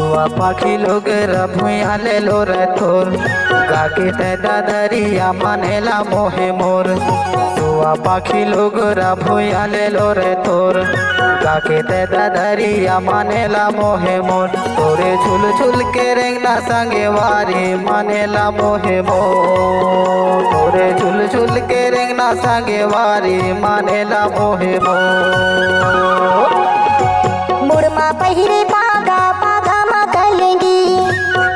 सुआ पाखी लोगरा भुइया ले लो रे थोर गाके ते दादरिया मानेला मोहे मोर। सुआ पाखी लोगरा भुइया ले लो रे थोर गाके ते दादरिया मानेला मोहे मोर। तोरे झुल झुल के रेंगना संगे वारी मानेला मोहे मोर। तोरे झुल झुल के रेंगना संगे वारी मानेला मोहे मोर। मुड़मा पहिरे पागा पागा मा कलेंगी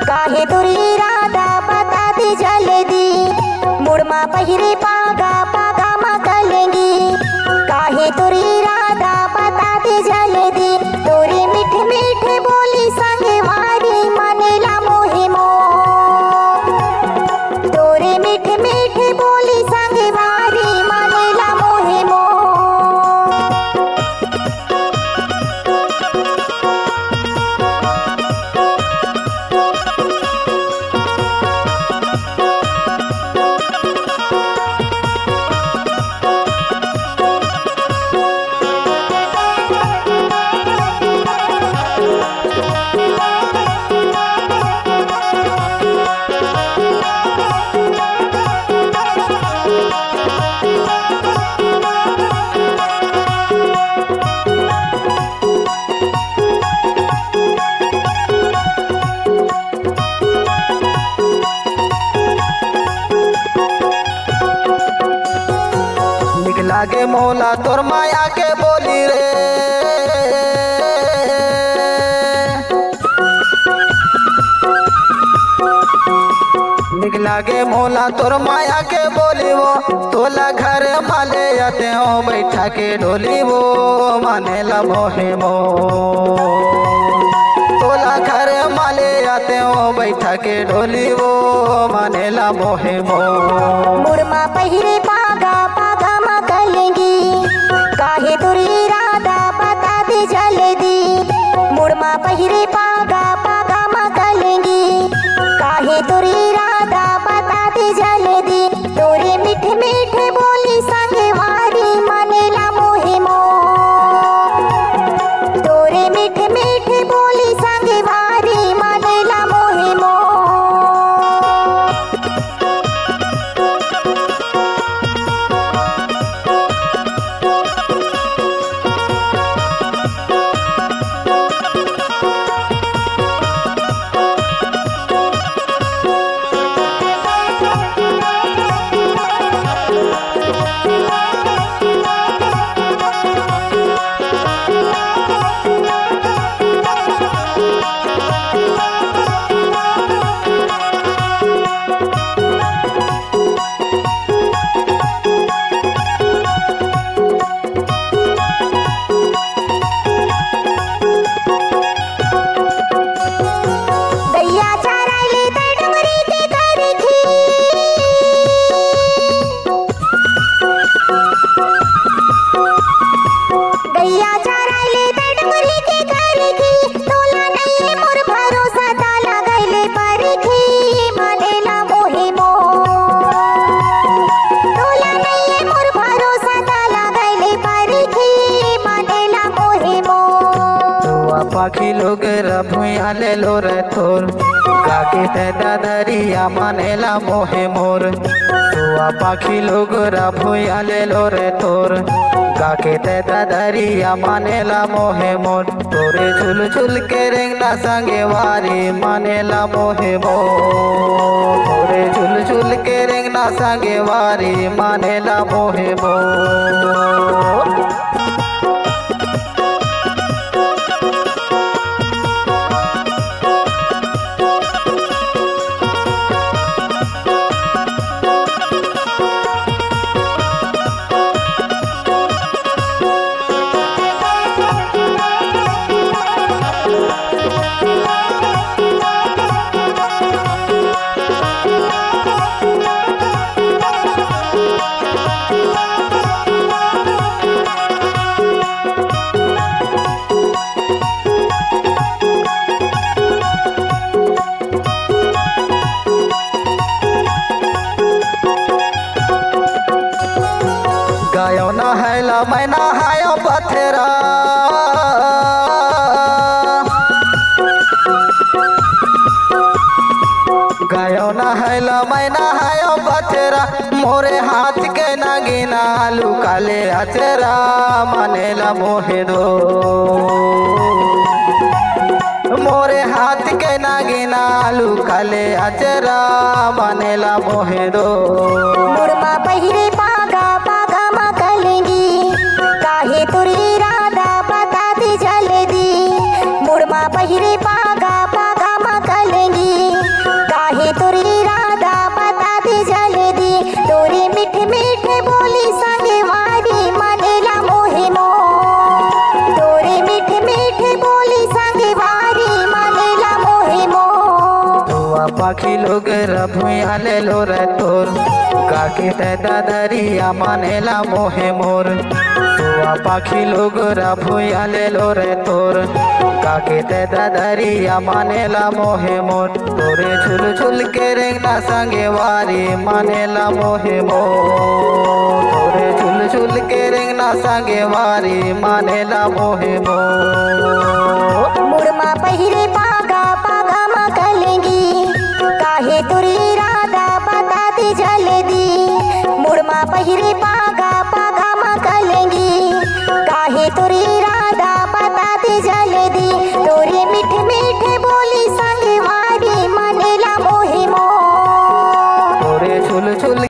काहे तुरी इरादा बता दे जल्दी। मुड़मा पहिरे पागा पागा मा कलेंगी काहे तुरी इरादा बता दे जल्दी। तोरे मीठे मीठे बोली संगे वारी मानेला मोहे मोर। तोरे मीठे मीठे बोली संगे वारी मानेला मोहे मोर। लागे मोला तोर माया के बोली रे। निक लागे मोला तोर माया के बोली वो तोला घर माले आते हो बैठा के डोली वो मानेला मोहे मोर। तोला घर माले आते हो बैठा के डोली वो मानेला मोहे मोर। मुड़मा पहिरे पागा पागा मा कलेंगी काहे तुरी इरादा बता दे जल्दी। मुड़मा पहिरे पागा पागा मा कलेंगी काहे तुरी इरादा बता दे जल्दी। तोरे मीठे मीठे बोली संगे वारी मानेला मोहे मोर। तोरे मीठे मीठे बोली संगे वारी मानेला मोहे मोर। पाखी लोगरा भुइया ले लो रे थोर गाके ते दादरिया मानेला मोहे मोर। सुआ पाखी लोगरा भुइया ले लो रे थोर गाके ते दादरिया मानेला मोहे मोर। तोरे झुल झुल के रेंगना संगे वारी मानेला मोहे मोर। तोरे झुल झुल के रेंगना संगे वारी मानेला मोहे मोर। हायो नहला मैं नहायो बचरा मोरे हाथ के नागिना लुकाले अचरा मानेला मोहे दो मोरे हाथ के नागिना लुकाले अचरा मानेला मोहे दो मुड़मा पहिरे पागा पागा मा कलेंगी काहे तुरी राधा बता दी जल्दी मुड़मा पहिरे पागा पागा मा कलेंगी काहे तुरी राधा बता दी जल्दी तोरी मीठे मीठे बोली संगे वारी मानेला मोहे मो तोरे मीठे मीठे बोली संगे वारी मानेला मोहे मो दुआ पाखी लोग रभुया ले लो रे तोर काके ते दादरिया मानेला मोहे मोर दुआ पाखी लोग रभुया ले लो रे तोर काके ते दादरिया मानेला मोहे मोर तोरे झुल झुल के रेंगना संगे वारी मानेला मोहे मोर तोरे झुल झुल के रेंगना संगे वारी मानेला मोहे मोर मुड़मा पहिरे पा